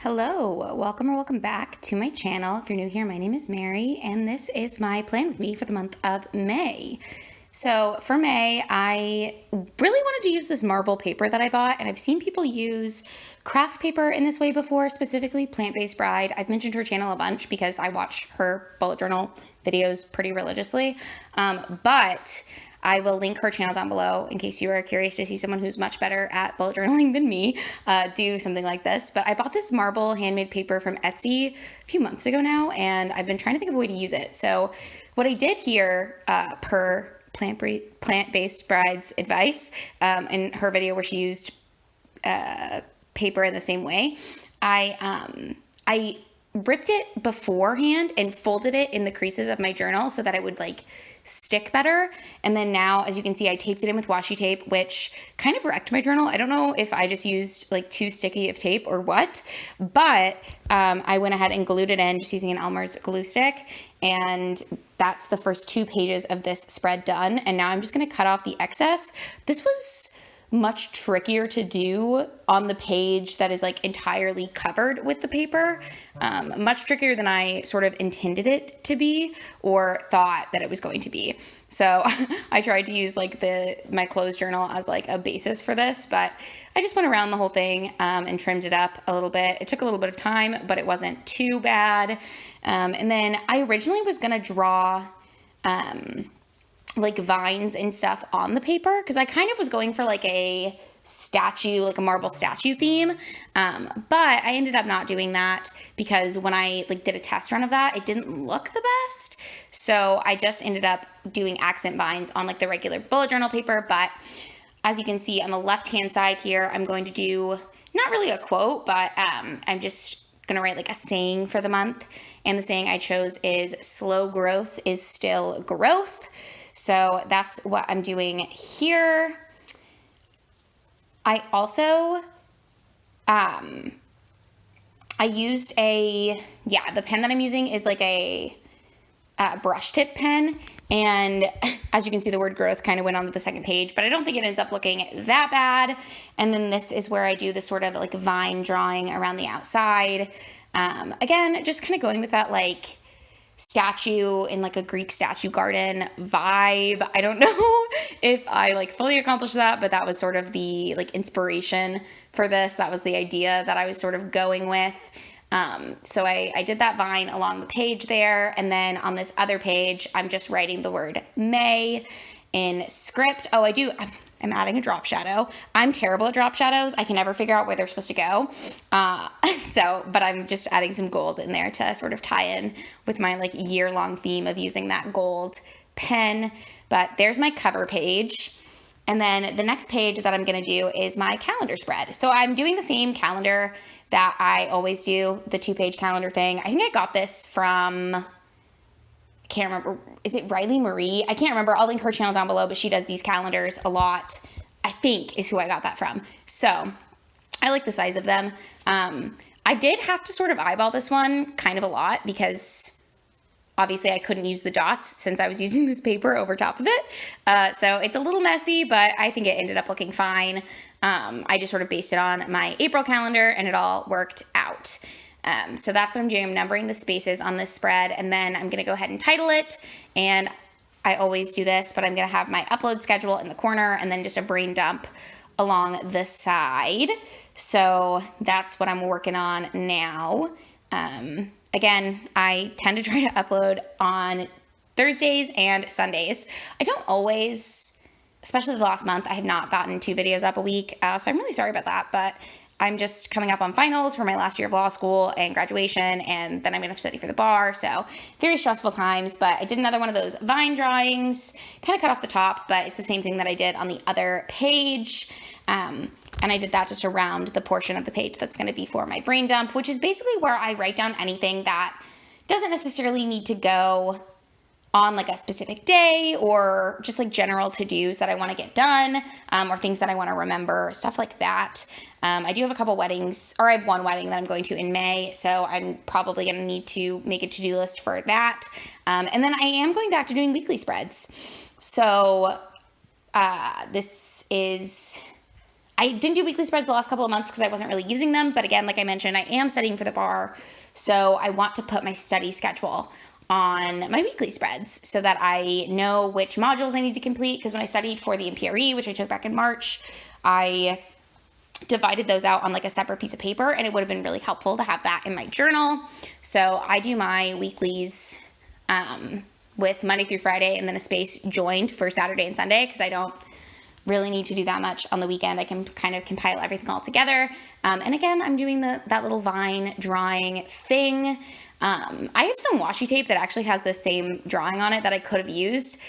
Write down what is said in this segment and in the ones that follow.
Hello, welcome or welcome back to my channel. If you're new here, my name is Mary, and this is my plan with me for the month of May. So for May, I really wanted to use this marble paper that I bought, and I've seen people use craft paper in this way before, specifically Plant-Based Bride. I've mentioned her channel a bunch because I watch her bullet journal videos pretty religiously, but I will link her channel down below in case you are curious to see someone who's much better at bullet journaling than me do something like this. But I bought this marble handmade paper from Etsy a few months ago now, and I've been trying to think of a way to use it. So what I did here, per Plant-Based Bride's advice, in her video where she used paper in the same way, I ripped it beforehand and folded it in the creases of my journal so that it would stick better. And then now, as you can see, I taped it in with washi tape, which kind of wrecked my journal. I don't know if I just used too sticky of tape or what, but I went ahead and glued it in just using an Elmer's glue stick. And that's the first 2 pages of this spread done. And now I'm just going to cut off the excess. This was much trickier to do on the page that is entirely covered with the paper. Much trickier than I sort of intended it to be or thought that it was going to be. So I tried to use my closed journal as a basis for this, but I just went around the whole thing and trimmed it up a little bit. It took a little bit of time, but it wasn't too bad. And then I originally was going to draw vines and stuff on the paper because I kind of was going for a statue, a marble statue theme. But I ended up not doing that because when I did a test run of that, it didn't look the best. So I just ended up doing accent vines on the regular bullet journal paper. But as you can see on the left-hand side here, I'm going to do not really a quote, but I'm just going to write a saying for the month. And the saying I chose is slow growth is still growth. So that's what I'm doing here. I also, I used the pen that I'm using is a brush tip pen. And as you can see, the word growth kind of went onto the second page, but I don't think it ends up looking that bad. And then this is where I do the sort of vine drawing around the outside. Again, just kind of going with that statue in a Greek statue garden vibe. I don't know if I fully accomplished that, but that was sort of the inspiration for this. That was the idea that I was sort of going with. So I did that vine along the page there. And then on this other page, I'm just writing the word May in script. Oh, I'm adding a drop shadow. I'm terrible at drop shadows. I can never figure out where they're supposed to go. But I'm just adding some gold in there to sort of tie in with my year-long theme of using that gold pen. But there's my cover page. And then the next page that I'm going to do is my calendar spread. So I'm doing the same calendar that I always do, the 2-page calendar thing. I think I got this from, I can't remember. Is it Riley Marie? I can't remember. I'll link her channel down below, but she does these calendars a lot, I think is who I got that from. So I like the size of them. I did have to sort of eyeball this one kind of a lot because obviously I couldn't use the dots since I was using this paper over top of it. So it's a little messy, but I think it ended up looking fine. I just sort of based it on my April calendar and it all worked out. So that's what I'm doing. I'm numbering the spaces on this spread, and then I'm going to go ahead and title it. And I always do this, but I'm going to have my upload schedule in the corner and then just a brain dump along the side. So that's what I'm working on now. Again, I tend to try to upload on Thursdays and Sundays. I don't always, especially the last month, I have not gotten 2 videos up a week. So I'm really sorry about that, but I'm just coming up on finals for my last year of law school and graduation, and then I'm going to study for the bar. So very stressful times, but I did another one of those vine drawings, kind of cut off the top, but it's the same thing that I did on the other page. And I did that just around the portion of the page that's going to be for my brain dump, which is basically where I write down anything that doesn't necessarily need to go on a specific day or just general to-dos that I want to get done, or things that I want to remember, stuff like that. I do have a couple weddings, or I have one wedding that I'm going to in May, so I'm probably going to need to make a to-do list for that. And then I am going back to doing weekly spreads. So this is I didn't do weekly spreads the last couple of months because I wasn't really using them. But again, like I mentioned, I am studying for the bar. So I want to put my study schedule on my weekly spreads so that I know which modules I need to complete. Because when I studied for the MPRE, which I took back in March, I divided those out on like a separate piece of paper, and it would have been really helpful to have that in my journal. So I do my weeklies with Monday through Friday and then a space joined for Saturday and Sunday because I don't really need to do that much on the weekend. I can kind of compile everything all together. And again, I'm doing that little vine drawing thing. I have some washi tape that actually has the same drawing on it that I could have used,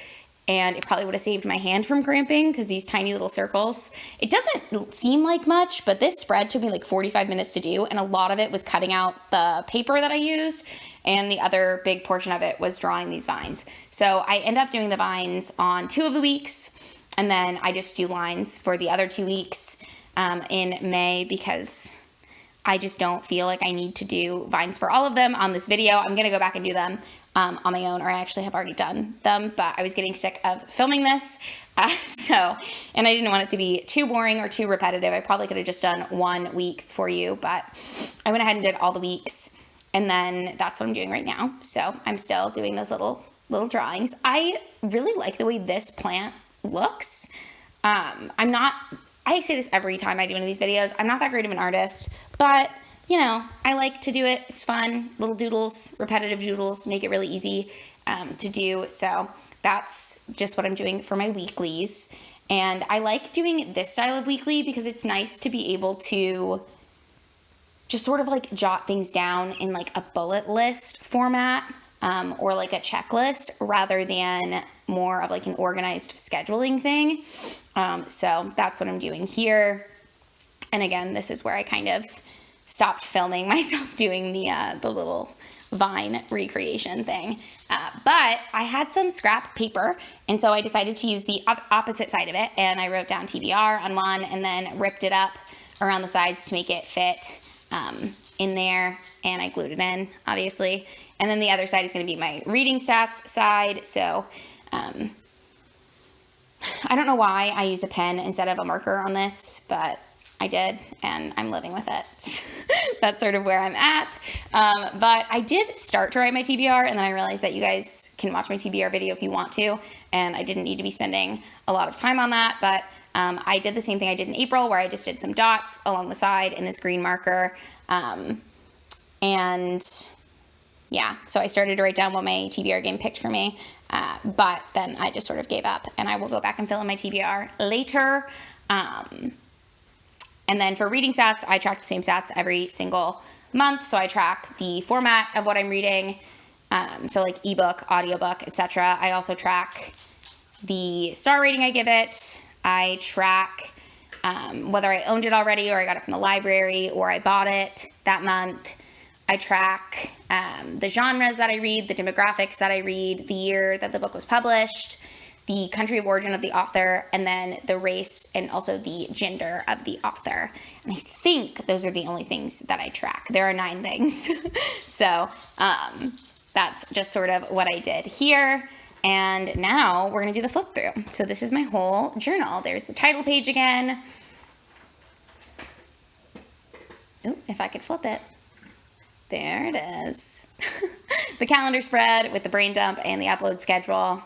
and it probably would have saved my hand from cramping because these tiny little circles, it doesn't seem like much, but this spread took me like 45 minutes to do, and a lot of it was cutting out the paper that I used, and the other big portion of it was drawing these vines. So I end up doing the vines on 2 of the weeks, and then I just do lines for the other 2 weeks in May because I just don't feel like I need to do vines for all of them on this video. I'm going to go back and do them on my own, or I actually have already done them, but I was getting sick of filming this. And I didn't want it to be too boring or too repetitive. I probably could have just done 1 week for you, but I went ahead and did all the weeks, and then that's what I'm doing right now. So I'm still doing those little drawings. I really like the way this plant looks. I say this every time I do one of these videos. I'm not that great of an artist, but you know, I like to do it. It's fun. Little doodles, repetitive doodles, make it really easy to do. So that's just what I'm doing for my weeklies. And I like doing this style of weekly because it's nice to be able to just sort of like jot things down in like a bullet list format or like a checklist rather than more of like an organized scheduling thing. So that's what I'm doing here. And again, this is where I kind of stopped filming myself doing the little vine recreation thing. But I had some scrap paper, and so I decided to use the opposite side of it, and I wrote down TBR on one and then ripped it up around the sides to make it fit in there, and I glued it in, obviously. And then the other side is going to be my reading stats side. So I don't know why I used a pen instead of a marker on this, but I did, and I'm living with it. That's sort of where I'm at. But I did start to write my TBR, and then I realized that you guys can watch my TBR video if you want to, and I didn't need to be spending a lot of time on that. But I did the same thing I did in April, where I just did some dots along the side in this green marker. And yeah, so I started to write down what my TBR game picked for me. But then I just sort of gave up, and I will go back and fill in my TBR later. And then for reading stats, I track the same stats every single month. So I track the format of what I'm reading. So like ebook, audiobook, etc. I also track the star rating I give it. I track whether I owned it already or I got it from the library or I bought it that month. I track the genres that I read, the demographics that I read, the year that the book was published, the country of origin of the author, and then the race and also the gender of the author. And I think those are the only things that I track. There are 9 things. So that's just sort of what I did here. And now we're going to do the flip through. So this is my whole journal. There's the title page again. Ooh, if I could flip it. There it is. The calendar spread with the brain dump and the upload schedule.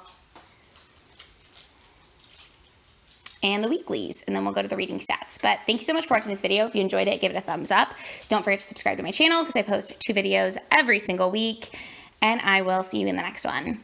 And the weeklies, and then we'll go to the reading stats. But thank you so much for watching this video. If you enjoyed it, give it a thumbs up. Don't forget to subscribe to my channel because I post 2 videos every single week, and I will see you in the next one.